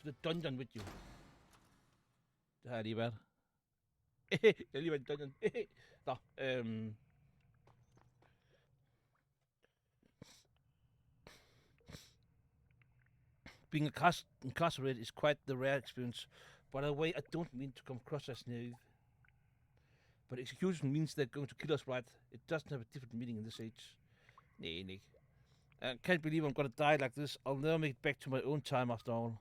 to the dungeon with you. Det har jeg lige været. Jeg har lige været i dungeon. Nå, being incarcerated is quite the rare experience, but in a way I don't mean to come across as naive. But execution means they're going to kill us, right? It doesn't have a different meaning in this age. Nee, Nick. I can't believe I'm gonna die like this. I'll never make it back to my own time after all.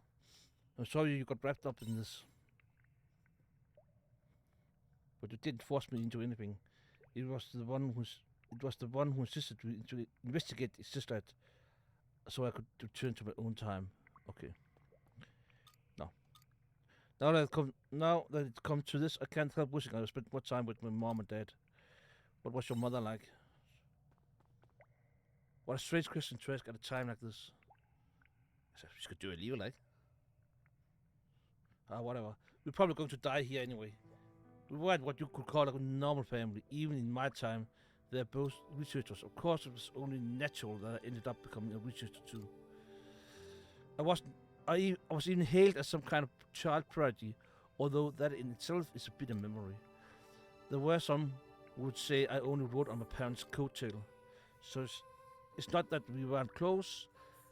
I'm sorry you got wrapped up in this. But you didn't force me into anything. It was the one who insisted to investigate his sister, so I could return to my own time. Okay. No. Now that it comes to this, I can't help wishing I spent more time with my mom and dad. What was your mother like? What a strange question to ask at a time like this. Altså, vi skal dø alligevel, ikke? Whatever. We're probably going to die here anyway. We were what you could call a normal family. Even in my time, they're both researchers. Of course, it was only natural that I ended up becoming a researcher too. I was even hailed as some kind of child prodigy, although that in itself is a bitter memory. There were some who would say I only wrote on my parents' coattail. So it's not that we weren't close,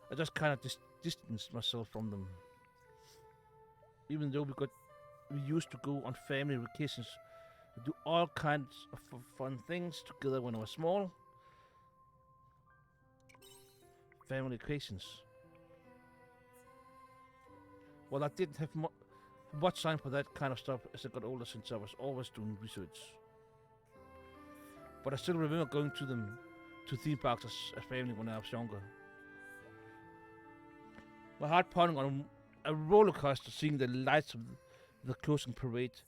I just kind of distanced myself from them. Even though we used to go on family vacations, we do all kinds of fun things together when I was small. Family vacations. Well, I didn't have much time for that kind of stuff as I got older, since I was always doing research. But I still remember going to theme parks as a family when I was younger. My heart pounding on a roller coaster, seeing the lights of the closing parade.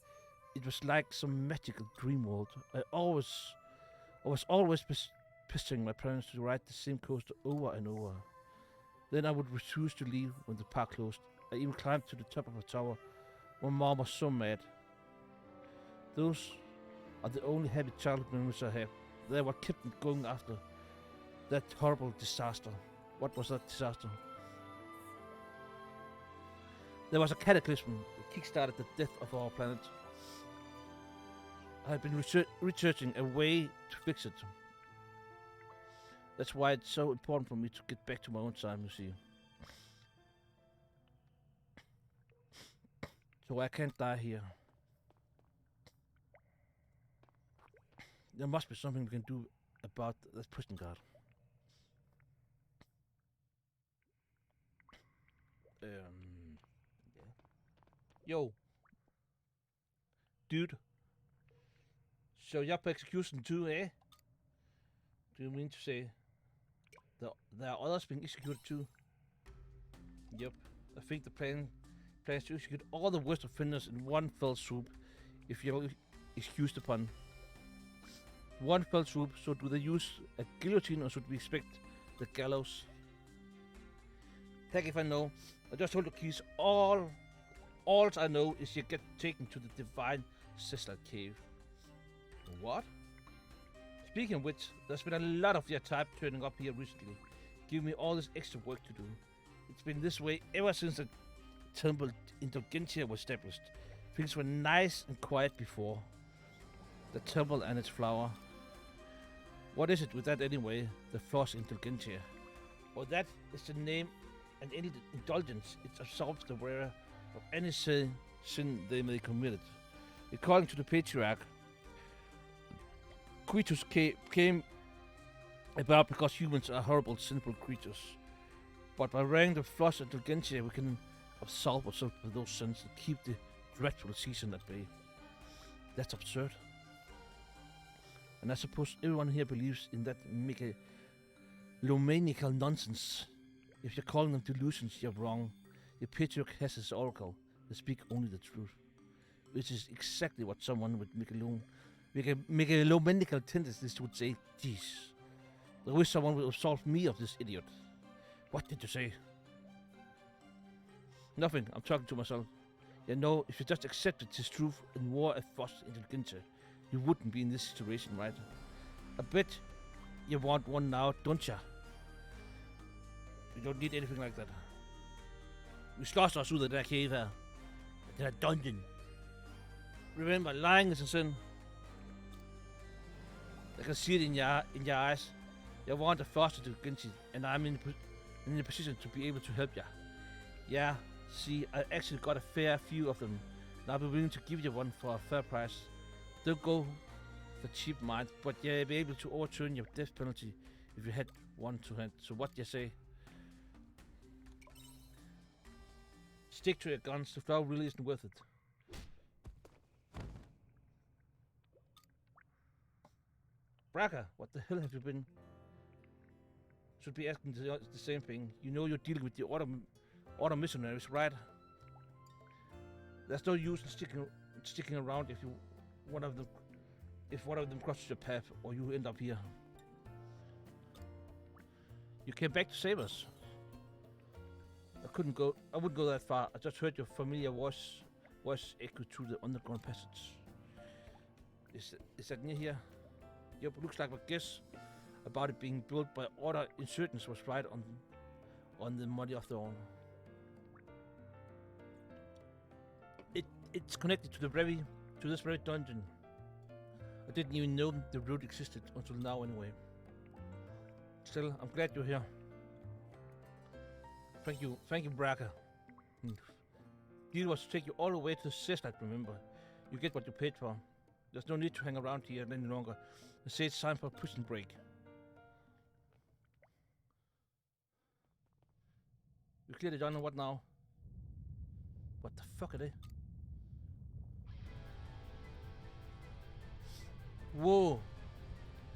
It was like some magical dream world. I was always pestering my parents to ride the same coaster over and over. Then I would refuse to leave when the park closed. I even climbed to the top of a tower. My mom was so mad. Those are the only happy childhood memories I have. They're what kept me going after that horrible disaster. What was that disaster? There was a cataclysm that kickstarted the death of our planet. I have been researching a way to fix it. That's why it's so important for me to get back to my own time, you see. So I can't die here. There must be something we can do about that prison guard. Yeah. Yo. Dude. So you're up for execution too, eh? Do you mean to say there are others being executed too? Yep. I think the plans to execute all the worst offenders in one fell swoop, if you're excused upon. One fell swoop, so do they use a guillotine or should we expect the gallows? Heck if I know. I just told the keys all I know is you get taken to the divine Cecil cave. What? Speaking of which, there's been a lot of your type turning up here recently, giving me all this extra work to do. It's been this way ever since the temple Indulgentia was established. Things were nice and quiet before. The temple and its flower. What is it with that anyway, the Force Indulgentia? Well, that is the name, and any indulgence, it absolves the wearer of any sin they may commit. According to the patriarch, creatures came about because humans are horrible, sinful creatures. But by wearing the Force Indulgentia, we can absolve ourselves of those sins and keep the dreadful season at bay. That's absurd. And I suppose everyone here believes in that megalomaniacal nonsense. If you're calling them delusions, you're wrong. The patriarch has his oracle. They speak only the truth. Which is exactly what someone with megalomaniacal tendencies would say. Jeez. I wish someone would absolve me of this idiot. What did you say? Nothing. I'm talking to myself. You know, if you just accepted his truth and wore a Force Indulgentia, you wouldn't be in this situation, right? I bet you want one now, don't ya? You don't need anything like that. Vi slås os ud af det der cave her. Den der dungeon. Remember, lying is a sin. I can see it in your eyes. You want the foster to Genji, and I'm in a position to be able to help you. Yeah, see, I actually got a fair few of them, and I'll be willing to give you one for a fair price. Don't go for cheap mind, but you'll be able to overturn your death penalty if you had one to hand. So what do you say? Stick to your guns, the flower really isn't worth it. Braga, what the hell have you been? Should be asking the same thing. You know you're dealing with the other missionaries, right? There's no use in sticking around if one of them crosses your path or you end up here. You came back to save us. I wouldn't go that far. I just heard your familiar voice echo through the underground passage. Is that near here? Yep, looks like my guess about it being built by other insurgents was right on the money of their own. It's connected to this very dungeon. I didn't even know the route existed until now anyway. Still, I'm glad you're here. Thank you, Braga. Deal was to take you all the way to the Cesslight, remember. You get what you paid for. There's no need to hang around here any longer. I say it's time for a prison break. You cleared it done and what now? What the fuck are they? Whoa!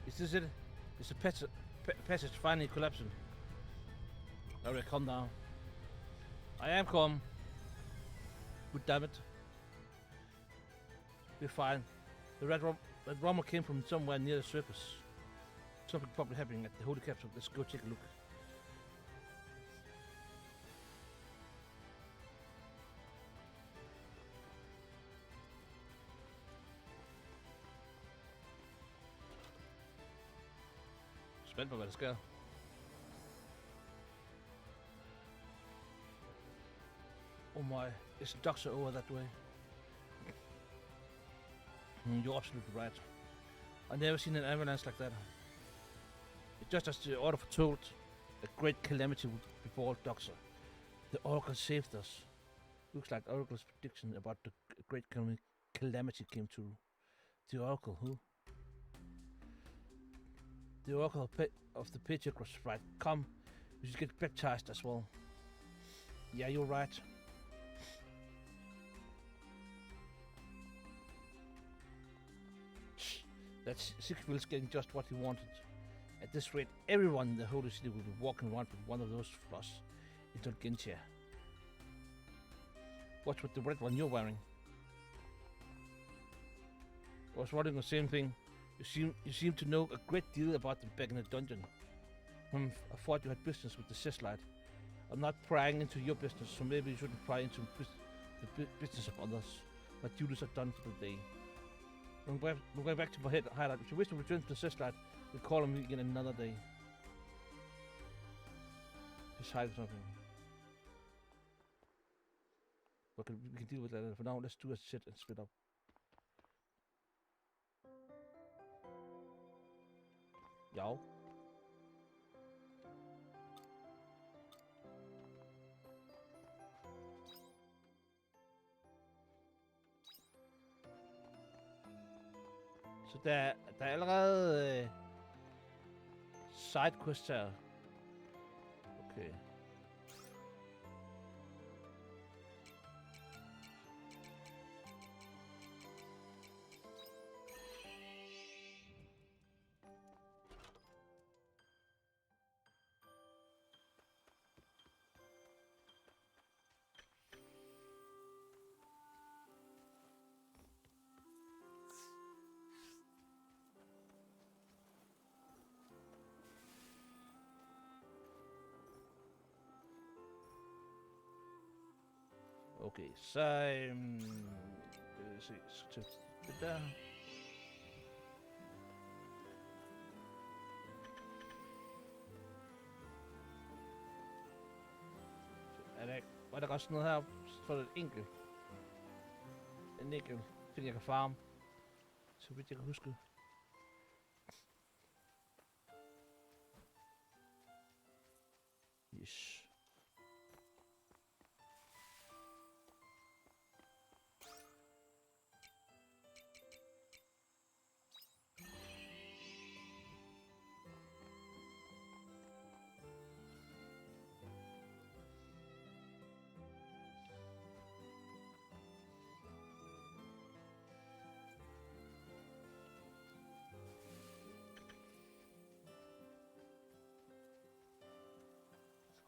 Is this it? Is the passage finally collapsing? Alright, calm down. I am calm. But damn it. We're fine. The red rumor came from somewhere near the surface. Something probably happening at the holy capsule. Let's go take a look. Spændt på, hvad der sker. Oh my, is the doctor over that way? You're absolutely right. I've never seen an ambulance like that. It's just as the order foretold, a great calamity would befall Doctor. The Oracle saved us. Looks like Oracle's prediction about the great calamity came true. The Oracle, who? The Oracle of the paycheck was right. Come, we should get baptized as well. Yeah, you're right. That Sixwill's getting just what he wanted. At this rate, everyone in the Holy City will be walking around with one of those floss intelligentsia. What's with the red one you're wearing? I was wondering the same thing. You seem to know a great deal about them back in the dungeon. I thought you had business with the Cesslight. I'm not prying into your business, so maybe you shouldn't pry into the business of others. My duties are done for the day. I'm going back to my hideout. If you wish to return to the Cesslight, we'll call on me again another day. Just hide something. We can deal with that. For now, let's do a sit and split up. Ja. Så der er allerede sidequests her. Okay. Okay, så se, så det der. Er der, Og der er også noget heroppe, så er der en enkelt ting, jeg kan farme. Så vidt jeg kan huske. Yes.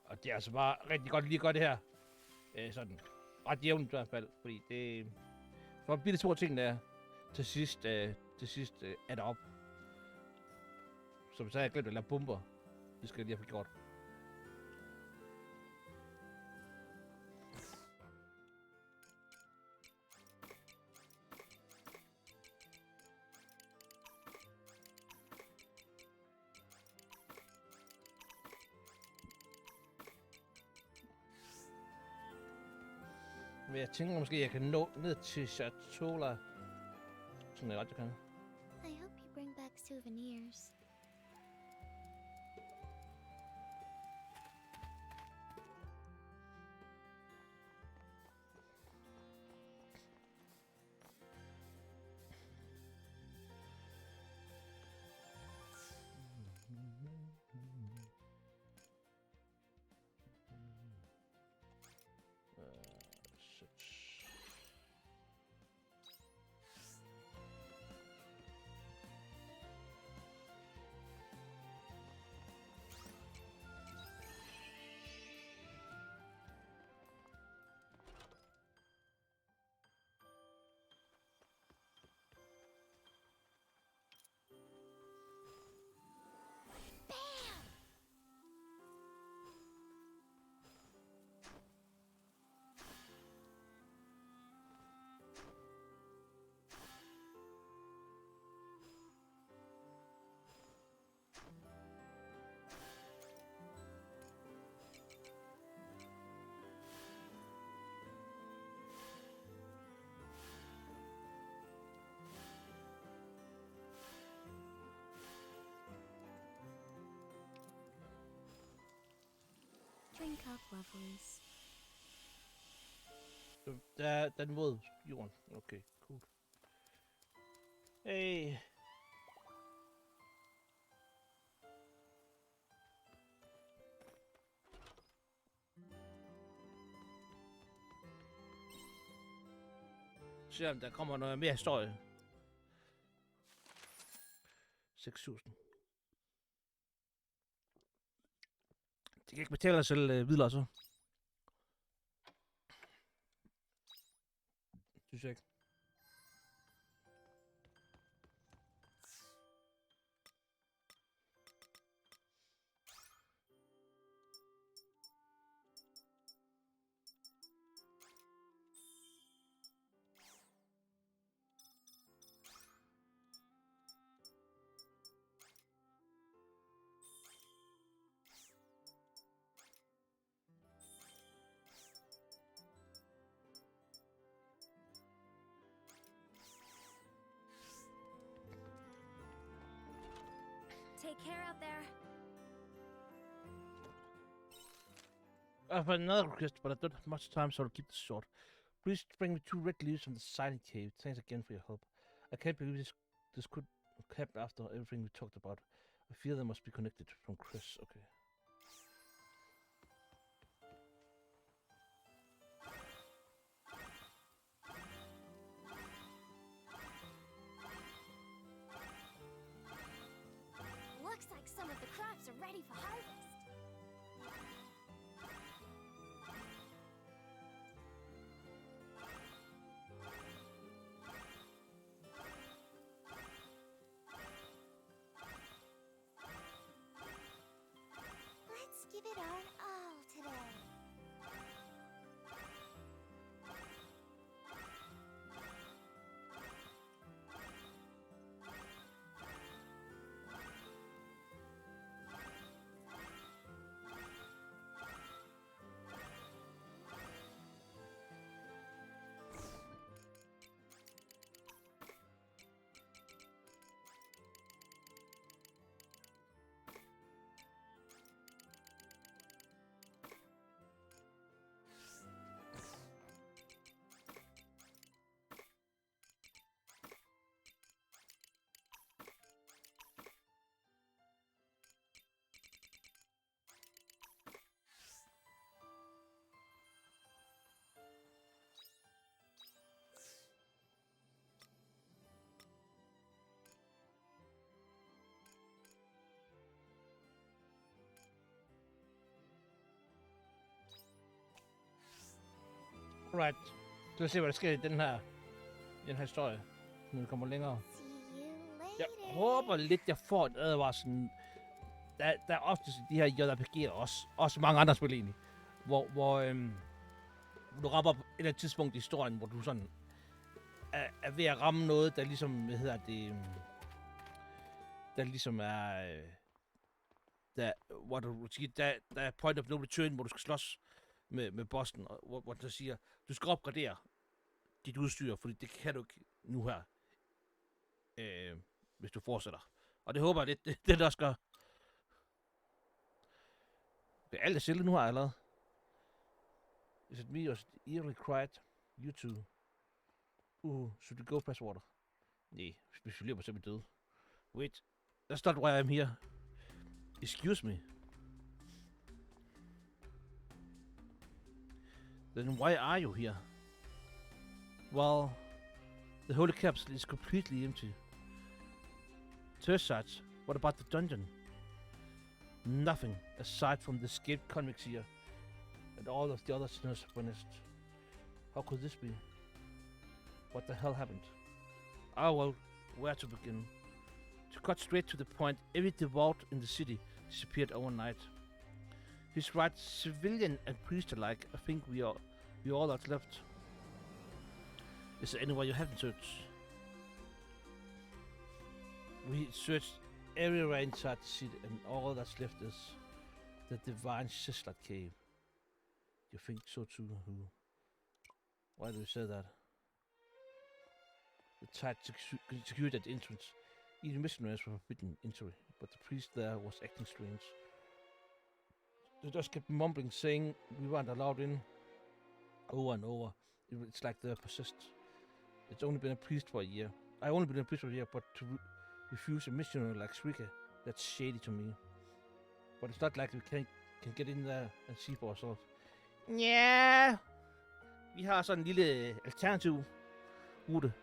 Og det er altså bare rigtig godt lige godt det her. Sådan ret jævnt i hvert fald, fordi det for at blive de store ting der til sidst er der op. Som så har jeg glemt at lave bomber. Det skal jeg lige have gjort. Men jeg tænker måske, jeg kan nå ned til Chatola. Sådan er ret, jeg kan. I hope you bring back souvenirs. Drink up, lovelies. Der er den mod jorden. Okay, cool. Hey. Se om der kommer noget mere historie. 6.000. Det kan ikke betale sig selv videre, så. Synes jeg ikke. Take care out there. I have another request, but I don't have much time, so I'll keep this short. Please bring me 2 red leaves from the silent cave. Thanks again for your help. I can't believe this could happen after everything we talked about. I feel they must be connected from Chris. Okay. Looks like some of the crops are ready for harvest. Right. Så lad os se, hvad der sker i den her historie, når vi kommer længere. See you later. Jeg håber lidt, jeg får et advarsel. Der er ofte de her JRPG'er, også mange andre spil egentlig, hvor du rammer på et eller andet tidspunkt i historien, hvor du sådan er ved at ramme noget, der ligesom, der ligesom er, der er point of no return, hvor du skal slås med bossen, og hvor der siger, du skal opgradere dit udstyr, fordi det kan du ikke nu her, hvis du fortsætter. Og det håber jeg, det også gør. Det er alt er stille nu her, eller? Is it me or is it eerily quiet? You two. Should we go past water? Nej, hvis vi løber simpelthen døde. Wait, that's not why I'm here. Excuse me. Then why are you here? Well, the holy capsule is completely empty. Tersites, what about the dungeon? Nothing, aside from the escaped convicts here, and all of the other sinners vanished. How could this be? What the hell happened? Oh well, where to begin? To cut straight to the point, every devout in the city disappeared overnight. He's right, civilian and priest alike. I think we all that's left. Is there anywhere you haven't searched? We searched everywhere inside the city, and all that's left is the divine Sizzler cave. You think so too? Who? Why do you say that? The tight secured at the entrance. Even missionaries were forbidden entry, but the priest there was acting strange. They just kept mumbling, saying we weren't allowed in, over and over. It's like they're possessed. It's only been a priest for a year. I only been a priest for a year, but to refuse a missionary like Shrika, that's shady to me. But it's not like we can get in there and see for ourselves. Yeah, vi har sådan en lille alternativ rute.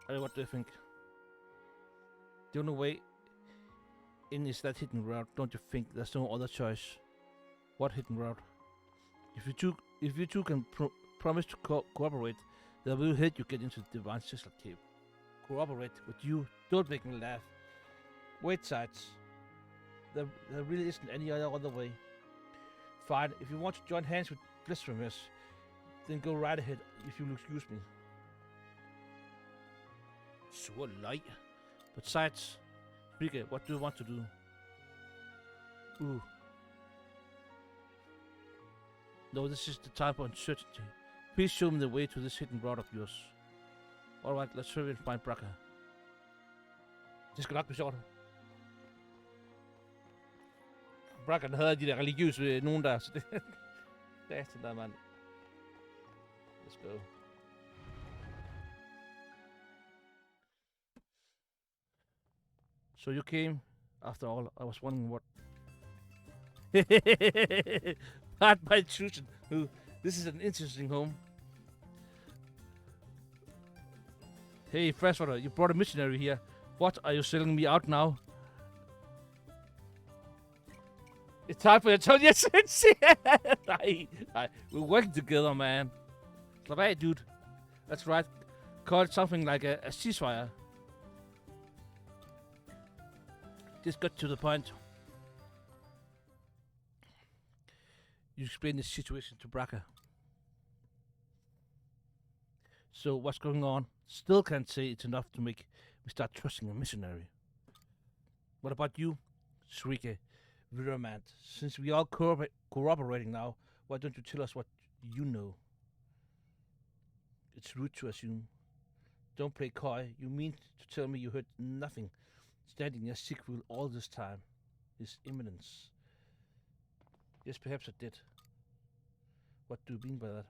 What do you think? The only way in is that hidden route. Don't you think there's no other choice? What hidden route? If you two can promise to cooperate, then we'll help you get into the divine Sizzler cave. Cooperate with you? Don't make me laugh. Wait, sides. There really isn't any other way. Fine, if you want to join hands with blasphemous, then go right ahead, if you'll excuse me. So light. But sides, Rika, what do you want to do? Ooh. No, this is the time for uncertainty. Please show me the way to this hidden route of yours. Alright, let's hurry and find Braca. Det skal nok blive sjovt. Braca havde de der religiøse nogen der, så det er til der, mand. Let's go. So you came, after all. I was wondering what... Pardon my intrusion. This is an interesting home. Hey, Freshwater, you brought a missionary here. What, are you selling me out now? It's time for you to tell your sense. We're working together, man. Slap af, dude. That's right. Call it something like a ceasefire. Just got to the point. You explain the situation to Braca. So what's going on? Still can't say it's enough to make me start trusting a missionary. What about you, Shrike, Virament? Since we all cooperating now, why don't you tell us what you know? It's rude to assume. Don't play coy. You mean to tell me you heard nothing standing near Sigrid all this time? His Eminence. Yes, perhaps I did. What do you mean by that?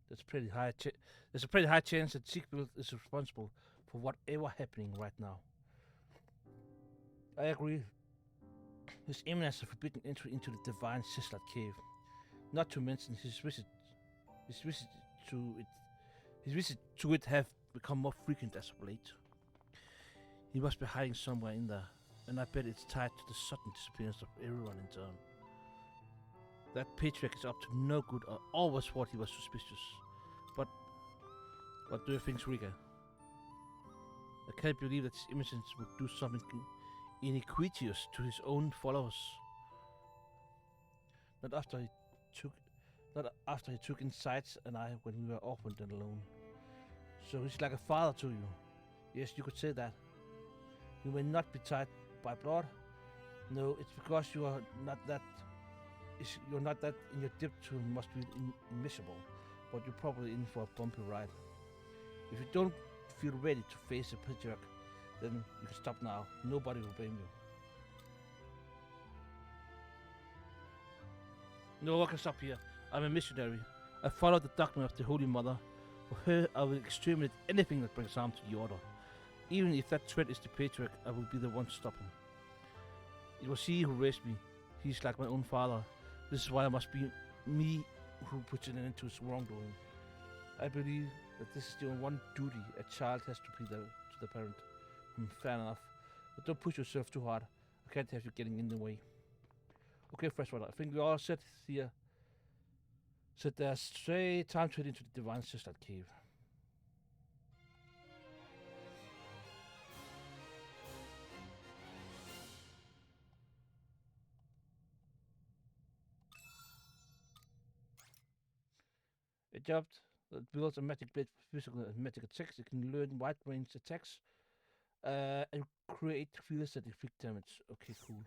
There's a pretty high chance that Sigrid is responsible for whatever happening right now. I agree. His Eminence has forbidden entry into the divine Sizzler cave. Not to mention his visit to it have become more frequent as of late. He must be hiding somewhere in there, and I bet it's tied to the sudden disappearance of everyone in town. That patriarch is up to no good. I always thought he was suspicious. But what do you think, Rika? I can't believe that his innocence would do something iniquitous to his own followers. Not after he took, not after he took Insights and I when we were orphaned and alone. So he's like a father to you. Yes, you could say that. You may not be tied by blood. No, it's because you are not that. You're not that in your depth to must be immiscible, but you're probably in for a bumpy ride. If you don't feel ready to face a patriarch, then you can stop now. Nobody will blame you. No, I can stop here. I'm a missionary. I follow the dogma of the Holy Mother. For her, I will exterminate anything that brings harm to the Order. Even if that threat is the patriarch, I will be the one to stop him. It was he who raised me. He's like my own father. This is why it must be me who puts an end to his wrongdoing. I believe that this is the one duty a child has to be to the parent. Fair enough. But don't push yourself too hard. I can't have you getting in the way. Okay, Freshwater, I think we all set here. Set there straight time to head into the Divine Sister Cave. A job that builds a magic blade for physical and magic attacks. It can learn wide range attacks and create fields that inflict damage. Okay, cool.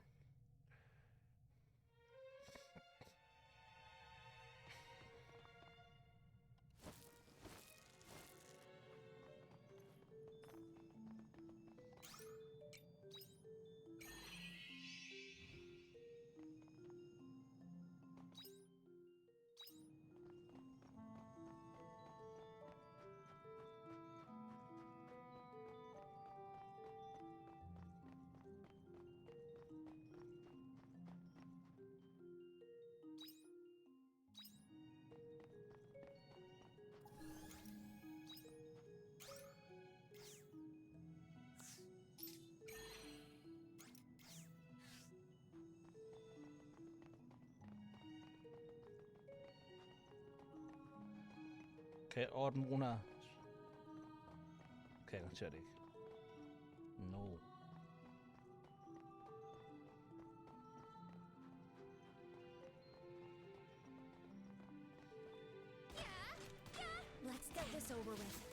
Kan jeg ordne under? Kan jeg garanteret ikke. No. Let's get this over with.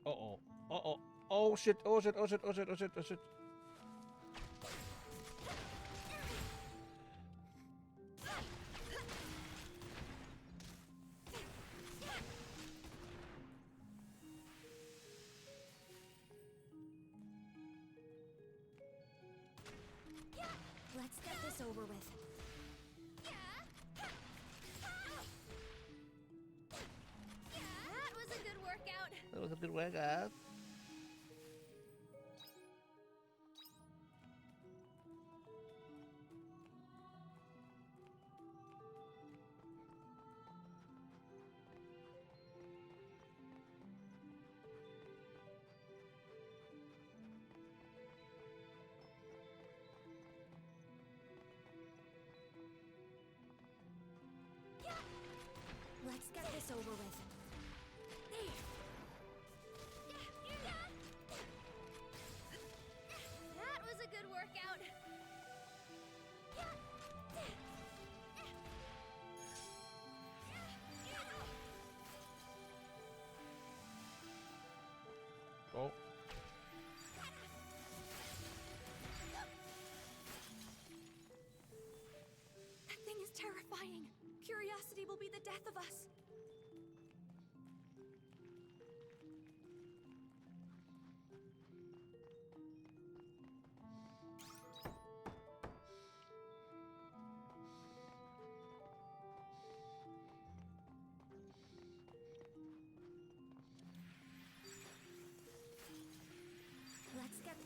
Uh-oh. Uh-oh. Oh shit, oh shit, oh shit, oh shit, oh shit, oh shit. Let's get this over with. That was a good workout. That was a good workout. Let's get this over with. That was a good workout. Oh. That thing is terrifying. the death of us. Let's get...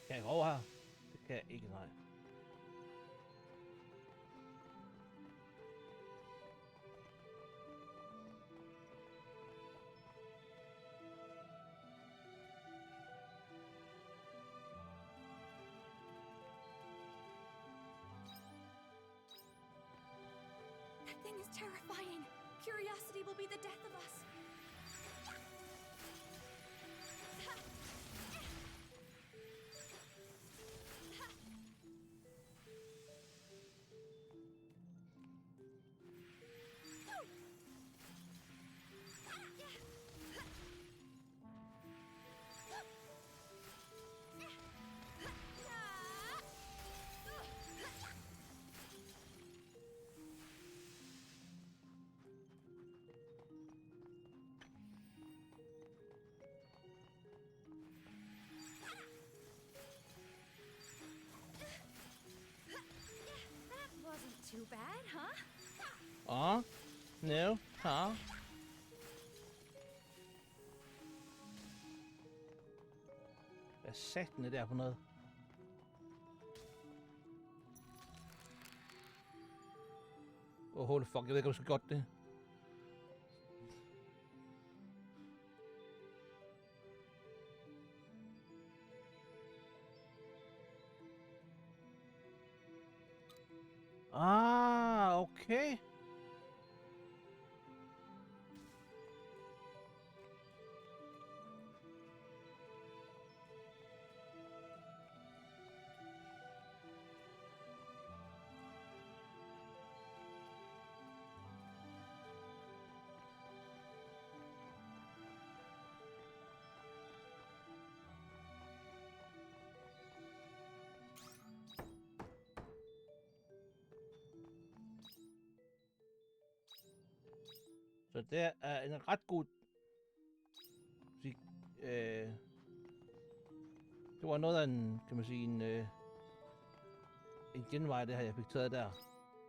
Kan jeg gå over her? Det kan jeg ikke, nej. That thing is terrifying. Curiosity will be the death of us. That wasn't too bad, huh? No, Hvad satan er der for noget? Holy fuck, jeg ved ikke, om jeg skal godt det. Okay. Så det er en ret god... Det var noget af en, kan man sige, en genvej, det her jeg fik taget der.